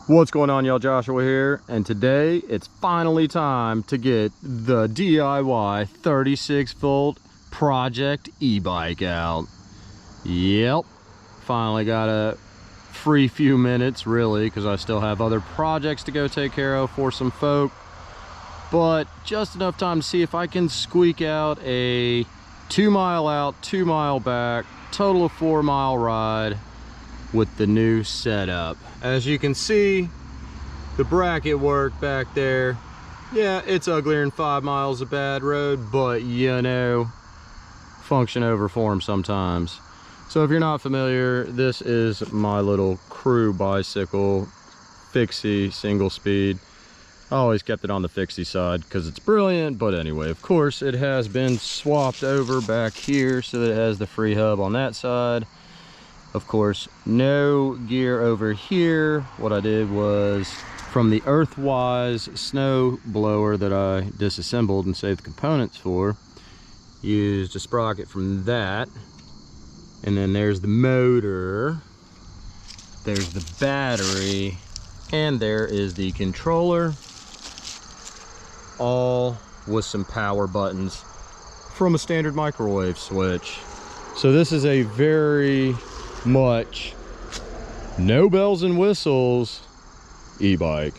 What's going on, y'all? Joshua here, and today it's finally time to get the DIY 36-volt project e-bike out. Yep, finally got a free few minutes, really, because I still have other projects to go take care of for some folk, but just enough time to see if I can squeak out a 2 mile out, 2 mile back, total of 4 mile ride with the new setup. As you can see, the bracket work back there, yeah, it's uglier than 5 miles of bad road, but you know, function over form sometimes. So if you're not familiar, this is my little crew bicycle, fixie, single speed. I always kept it on the fixie side because it's brilliant, but anyway, of course it has been swapped over back here so that it has the free hub on that side. Of course, no gear over here. What I did was, from the Earthwise snow blower that I disassembled and saved the components for, used a sprocket from that. And then there's the motor, there's the battery, and there is the controller, all with some power buttons from a standard microwave switch. So this is a very much no bells and whistles e-bike,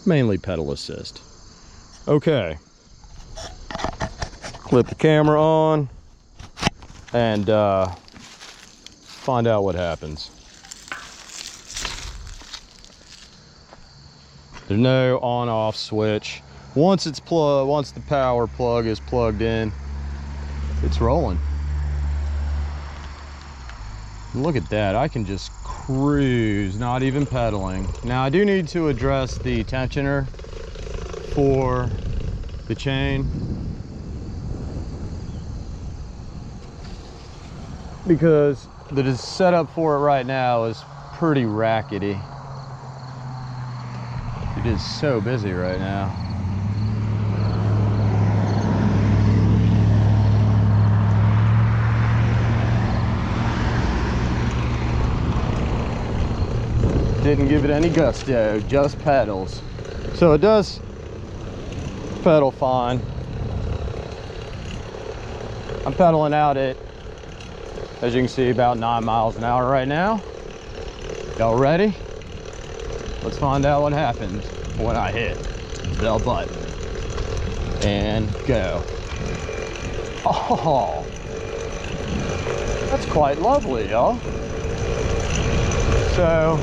mainly pedal assist. Okay, clip the camera on and find out what happens. There's no on-off switch. Once the power plug is plugged in, it's rolling. Look at that, I can just cruise, not even pedaling. Now I do need to address the tensioner for the chain, because the setup for it right now is pretty rackety. It is so busy right now. Didn't give it any gusto, just pedals. So it does pedal fine. I'm pedaling out at, as you can see, about 9 miles an hour right now. Y'all ready? Let's find out what happens when I hit the button and go. Oh, that's quite lovely, y'all. So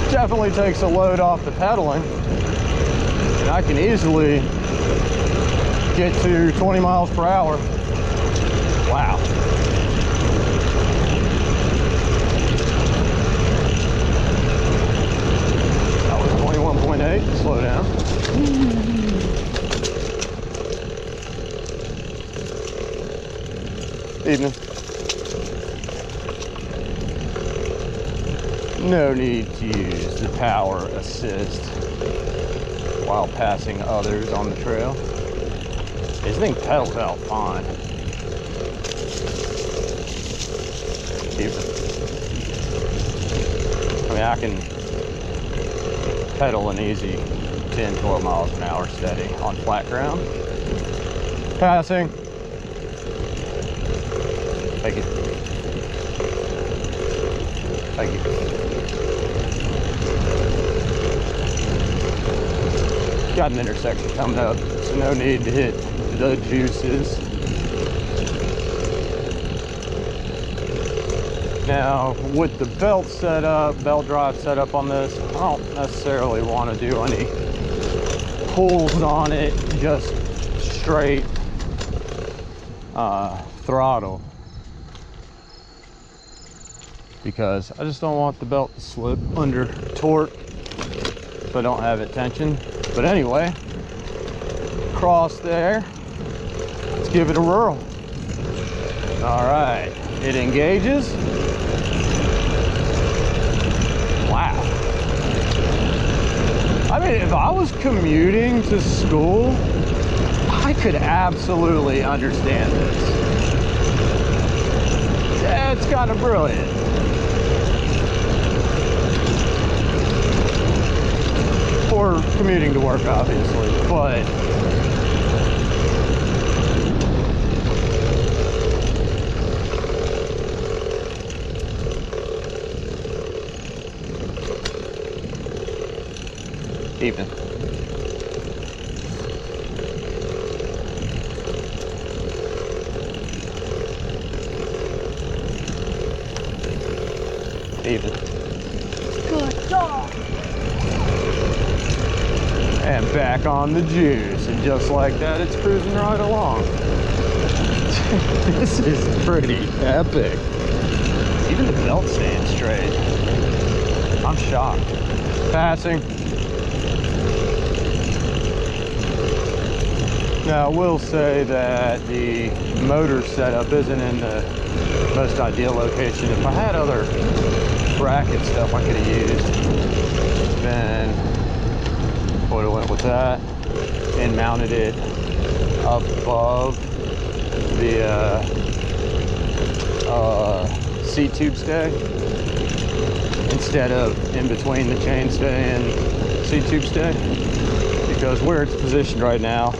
definitely takes a load off the pedaling, and I can easily get to 20 miles per hour. Wow. That was 21.8, slow down. Evening. No need to use the power assist while passing others on the trail. This thing pedals out fine. I mean, I can pedal an easy 10-12 miles an hour steady on flat ground. Passing. Thank you. Thank you. Got an intersection coming up, so no need to hit the juices. Now, with the belt drive setup on this, I don't necessarily want to do any pulls on it, just straight throttle, because I just don't want the belt to slip under torque if I don't have it tensioned. But anyway, cross there, let's give it a whirl. All right, it engages. Wow. I mean, if I was commuting to school, I could absolutely understand this. It's kind of brilliant. For commuting to work, obviously, but evening. Evening. Good dog. And back on the juice, and just like that, it's cruising right along. This is pretty epic. Even the belt staying straight. I'm shocked. Passing. Now, I will say that the motor setup isn't in the most ideal location. If I had other bracket stuff I could have used, then would have went with that and mounted it above the seat tube stay instead of in between the chain stay and seat tube stay, because where it's positioned right now,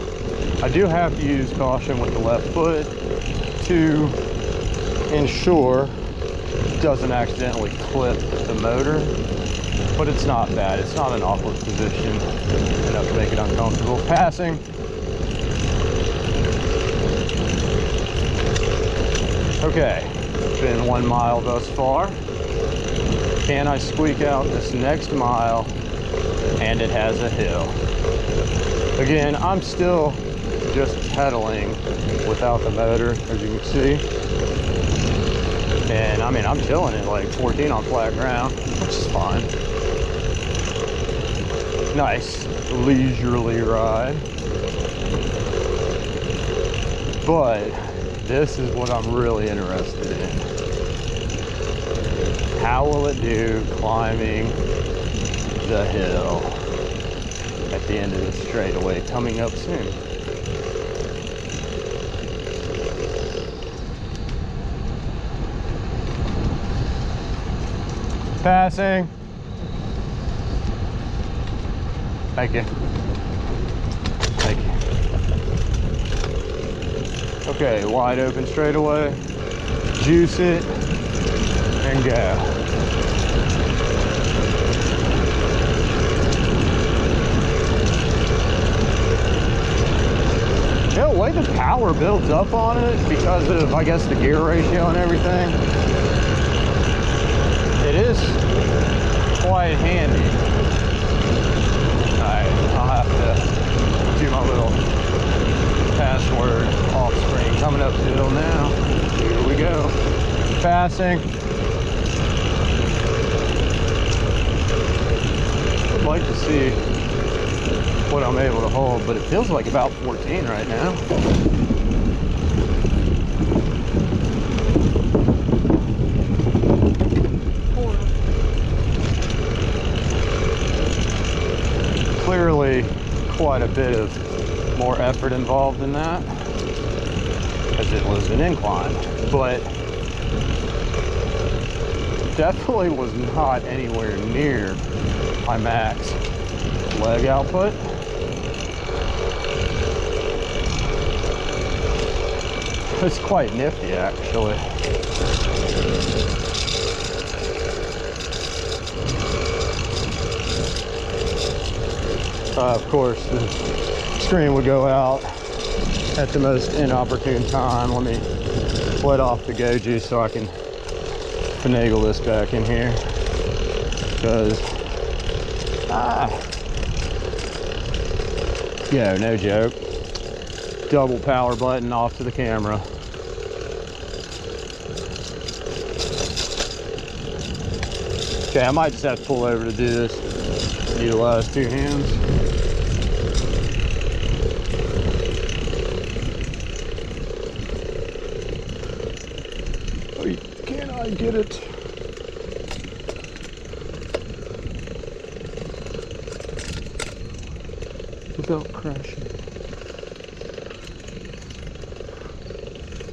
I do have to use caution with the left foot to ensure it doesn't accidentally clip the motor, but it's not bad. It's not an awkward position enough to make it uncomfortable. Passing. Okay, it's been 1 mile thus far. Can I squeak out this next mile? And it has a hill. Again, I'm still just pedaling without the motor, as you can see. And I mean, I'm chilling at like 14 on flat ground, which is fine. Nice leisurely ride. But this is what I'm really interested in. How will it do climbing the hill at the end of the straightaway coming up soon? Passing. Thank you. Thank you. Okay, wide open straightaway. Juice it and go. You know, the way the power builds up on it because of, I guess, the gear ratio and everything, it is quite handy. Alright, I'll have to do my little password off screen. Coming up the hill now. Here we go. Passing. I'd like to see what I'm able to hold, but it feels like about 14 right now. Clearly quite a bit of more effort involved in that, as it was an incline, but definitely was not anywhere near my max leg output. It's quite nifty, actually. Of course, the screen would go out at the most inopportune time. Let me let off the goji so I can finagle this back in here, because yo, no joke, double power button off to the camera. Okay, I might just have to pull over to do this. Utilize 2 hands. Can I get it? Without crashing.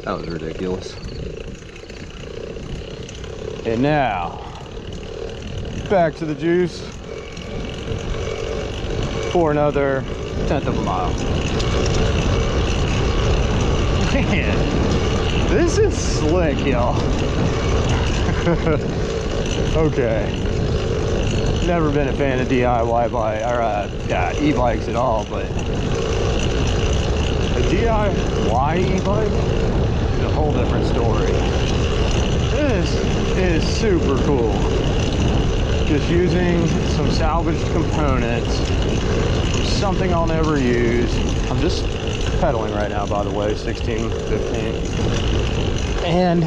That was ridiculous. And now, back to the juice for another 1/10 of a mile. Man, this is slick, y'all. Okay. Never been a fan of DIY e-bikes at all, but a DIY e-bike is a whole different story. This is super cool. Just using some salvaged components from something I'll never use. I'm just pedaling right now, by the way, 16, 15. And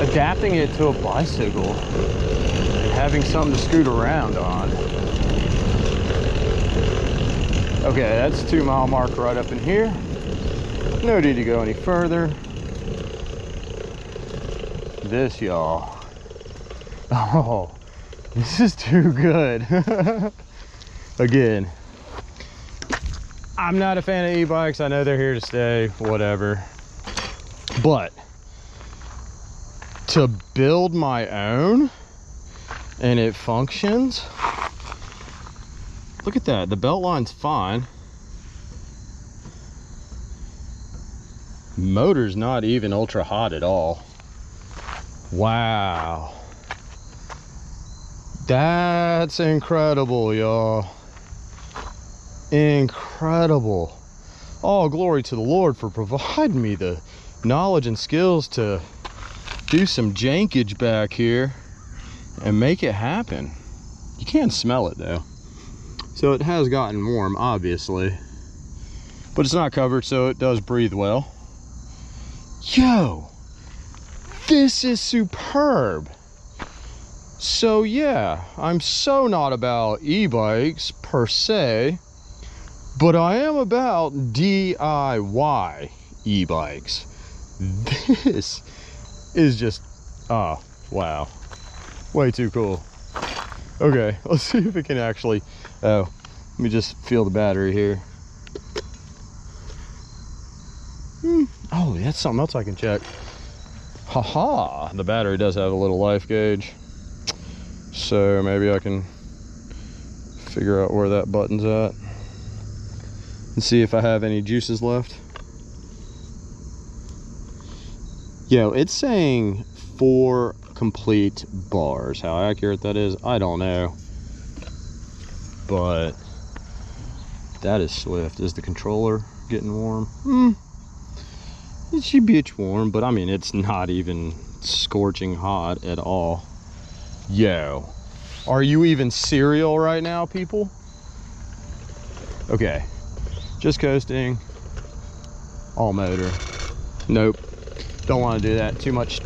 adapting it to a bicycle and having something to scoot around on. Okay, that's 2 mile mark right up in here. No need to go any further. This, y'all. Oh, this is too good. Again, I'm not a fan of e-bikes. I know they're here to stay, whatever. But to build my own and it functions, look at that. The belt line's fine. Motor's not even ultra hot at all. Wow. That's incredible, y'all. Incredible. All glory to the Lord for providing me the knowledge and skills to do some jankage back here and make it happen. You can't smell it though. So it has gotten warm, obviously, but it's not covered, so it does breathe well. Yo, this is superb. So yeah, I'm so not about e-bikes per se, but I am about DIY e-bikes. This is just, oh, wow. Way too cool. Okay, let's see if it can actually, oh, let me just feel the battery here. Oh, that's something else I can check. Haha, the battery does have a little life gauge. So maybe I can figure out where that button's at and see if I have any juices left. Yo, it's saying 4 complete bars. How accurate that is, I don't know. But that is swift. Is the controller getting warm? It should be warm, but I mean, it's not even scorching hot at all. Yo, are you even serial right now, people? Okay, just coasting, all motor. Nope, don't want to do that. Too much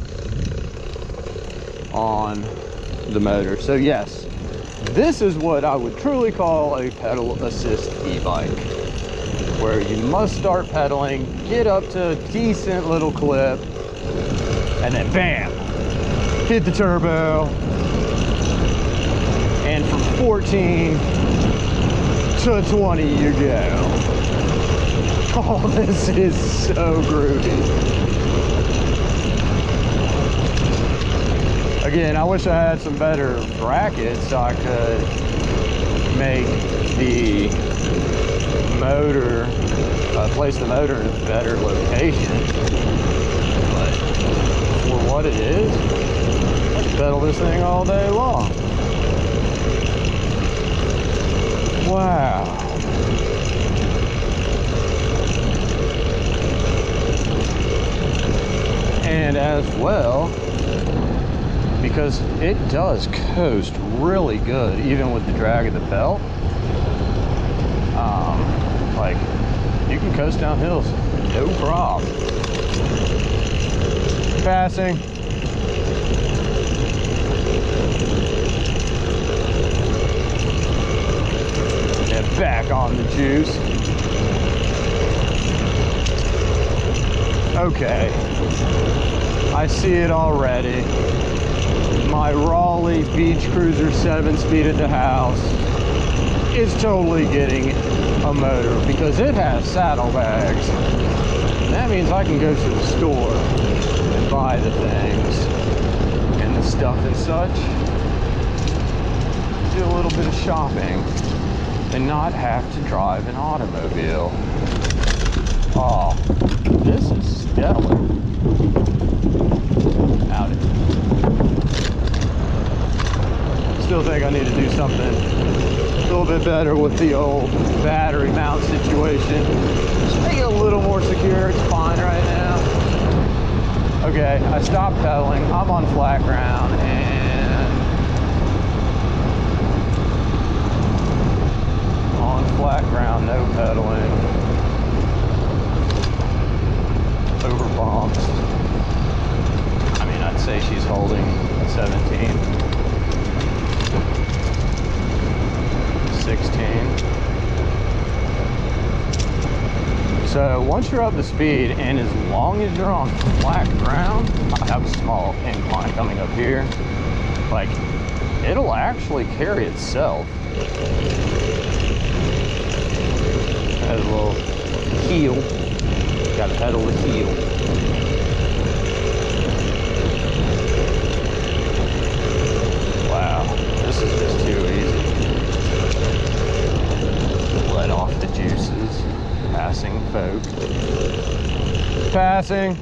on the motor. So yes, this is what I would truly call a pedal assist e-bike, where you must start pedaling, get up to a decent little clip, and then bam, hit the turbo, and from 14 to 20 you go. Oh, this is so groovy. Again, I wish I had some better brackets so I could make the motor, place the motor in a better location. But for what it is, I can pedal this thing all day long. Wow. And as well, because it does coast really good, even with the drag of the belt. Like, you can coast down hills, no problem. Passing. And back on the juice. Okay, I see it already. My Raleigh Beach Cruiser 7-speed at the house is totally getting a motor because it has saddlebags. That means I can go to the store and buy the things stuff and such, do a little bit of shopping, and not have to drive an automobile. Oh, this is stellar. Howdy. Still think I need to do something a little bit better with the old battery mount situation. Just make it a little more secure. It's fine right now. Okay, I stopped pedaling. I'm on flat ground and on flat ground, no pedaling. Over bumps. I mean, I'd say she's holding a 17. 16. So once you're up to speed, and as long as you're on flat ground, I have a small incline coming up here, like it'll actually carry itself. Has a little heel, got to pedal the heel. Wow, this is just too easy. Let off the juices. Passing folk. Passing.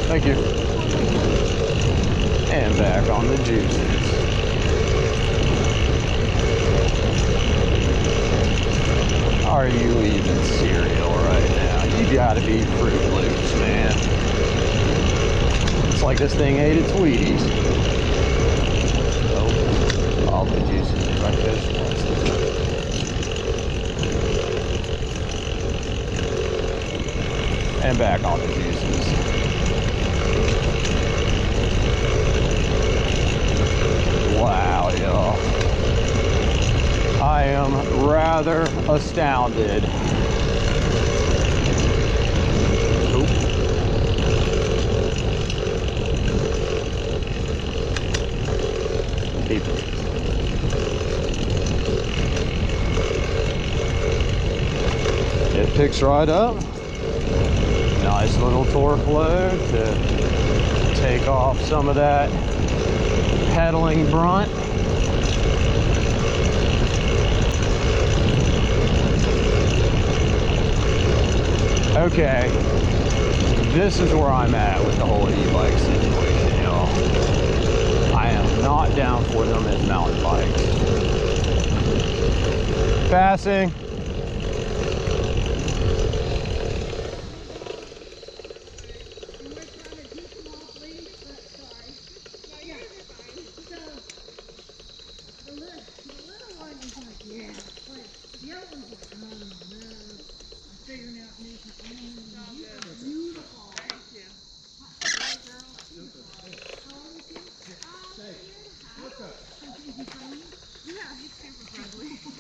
Thank you. And back on the juices. Are you even cereal right now? You gotta be Fruit Loops, man. It's like this thing ate its Wheaties. All the juices right there. And back on the juices. Wow, y'all. I am rather astounded. Keep it. It picks right up. Nice little torque load to take off some of that pedaling brunt. Okay, this is where I'm at with the whole e-bike situation, y'all. I am not down for them as mountain bikes. Passing.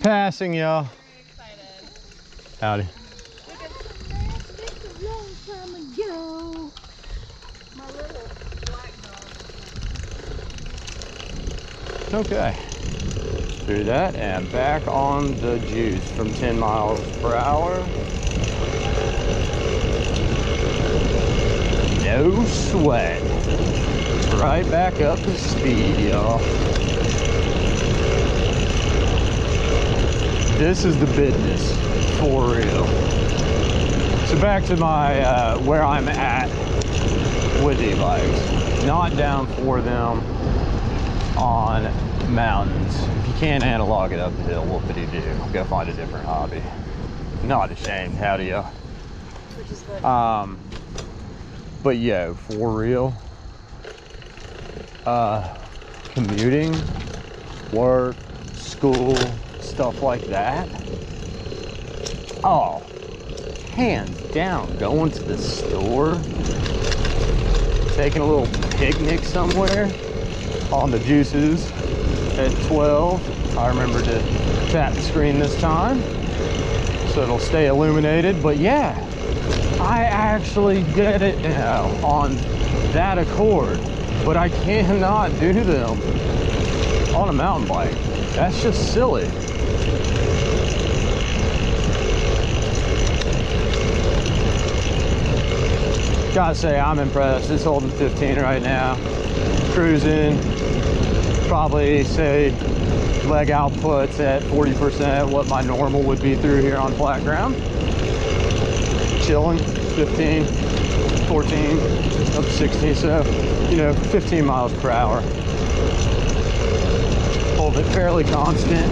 Passing, y'all. Howdy. Okay. Through that and back on the juice from 10 miles per hour. No sweat. Right back up to speed, y'all. This is the business, for real. So back to my, where I'm at with e-bikes. Not down for them on mountains. If you can't analog it uphill, whoopity-doo. Go find a different hobby. Not ashamed, howdy y'all. Which is good. But yo, for real, commuting, work, school, stuff like that. Oh, hands down, going to the store, taking a little picnic somewhere on the juices at 12. I remember to tap the screen this time so it'll stay illuminated. But yeah, I actually get it now on that accord, but I cannot do them on a mountain bike. That's just silly. Gotta say, I'm impressed. It's holding 15 right now. Cruising, probably say leg outputs at 40%, what my normal would be through here on flat ground. Chilling, 15, 14, up to 16, so, you know, 15 miles per hour. Hold it fairly constant,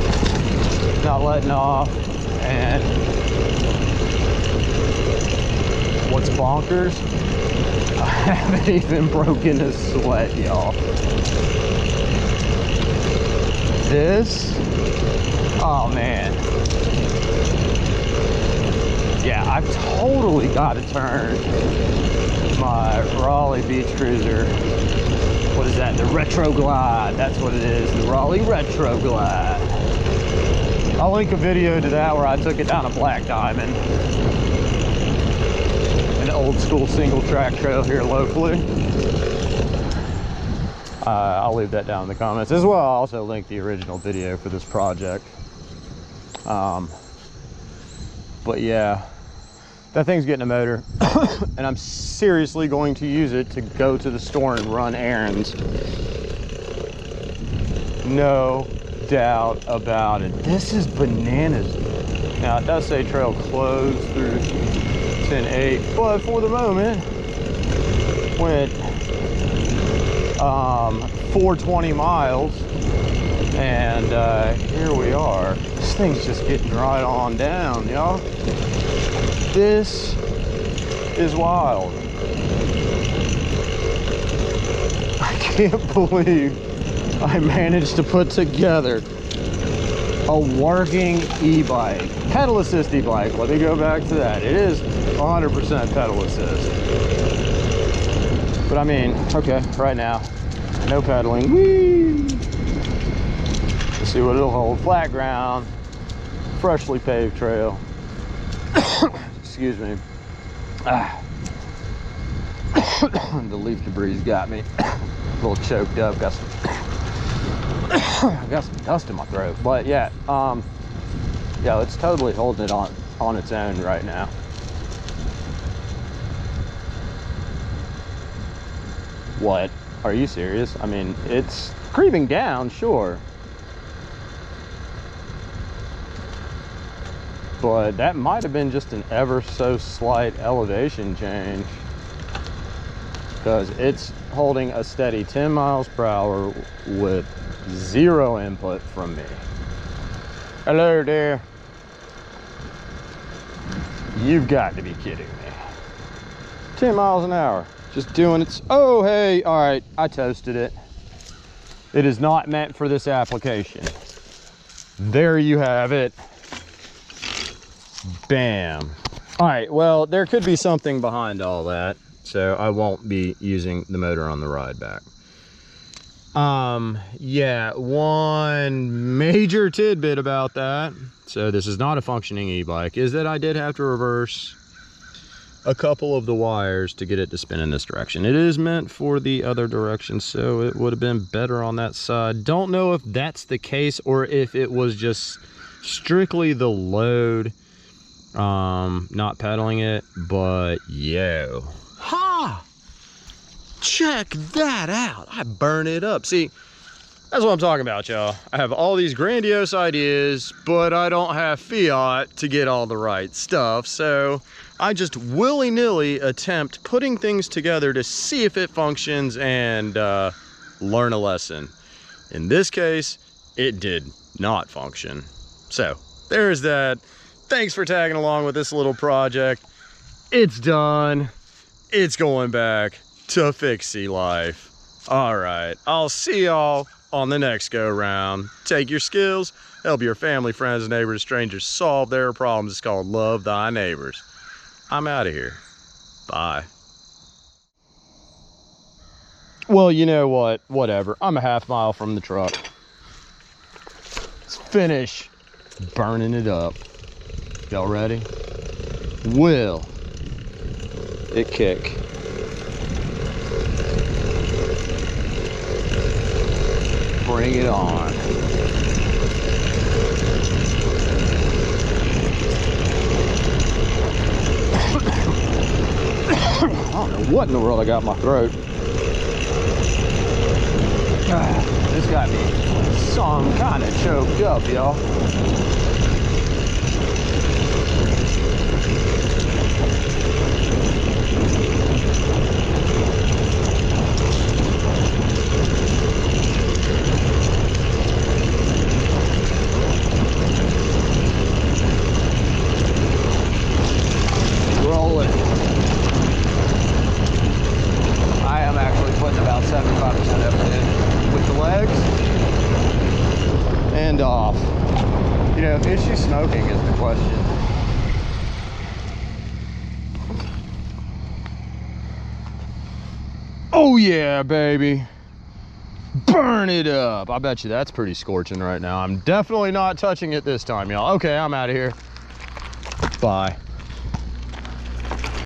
not letting off, and what's bonkers, I haven't even broken a sweat, y'all. This, oh man. Yeah, I've totally got to turn my Raleigh Beach Cruiser. What is that? The Retro Glide. That's what it is. The Raleigh Retro Glide. I'll link a video to that where I took it down a black diamond. An old school single track trail here locally. I'll leave that down in the comments as well. I'll also link the original video for this project. But yeah, that thing's getting a motor and I'm seriously going to use it to go to the store and run errands. No doubt about it. This is bananas. Now it does say trail closed through 10-8, but for the moment, went 420 miles, and here we are. This thing's just getting right on down, y'all. This is wild. I can't believe I managed to put together a working e-bike, pedal assist e-bike. Let me go back to that. It is 100% pedal assist. But I mean, okay, right now, no pedaling. Whee! Let's see what it'll hold. Flat ground, freshly paved trail. Excuse me. The leaf debris got me a little choked up. Got some dust in my throat. But yeah, yeah, it's totally holding it on its own right now. What? Are you serious? I mean, it's creeping down, sure. But that might have been just an ever so slight elevation change, because it's holding a steady 10 miles per hour with zero input from me. Hello there. You've got to be kidding me. 10 miles an hour. Just doing its, oh, hey, all right, I toasted it. It is not meant for this application. There you have it. Bam. All right, well, there could be something behind all that, so I won't be using the motor on the ride back. Yeah, one major tidbit about that, so this is not a functioning e-bike, is that I did have to reverse a couple of the wires to get it to spin in this direction. It is meant for the other direction, so it would have been better on that side. Don't know if that's the case or if it was just strictly the load, not pedaling it, but yo, ha! Check that out. I burn it up. See, that's what I'm talking about, y'all. I have all these grandiose ideas, but I don't have fiat to get all the right stuff, so I just willy-nilly attempt putting things together to see if it functions and learn a lesson. In this case, it did not function. So there's that. Thanks for tagging along with this little project. It's done. It's going back to fixie life. All right, I'll see y'all on the next go round. Take your skills, help your family, friends, neighbors, strangers solve their problems. It's called Love Thy Neighbors. I'm out of here. Bye. Well, you know what? Whatever. I'm a half mile from the truck. Let's finish burning it up. Y'all ready? Will it kick? Bring it on. I don't know What in the world I got in my throat? This got me some kind of choked up, y'all. Rolling. I am actually putting about 75% effort in with the legs and off. You know, is she smoking is the question. Oh yeah, baby. Burn it up. I bet you that's pretty scorching right now. I'm definitely not touching it this time, y'all. Okay, I'm out of here. Bye.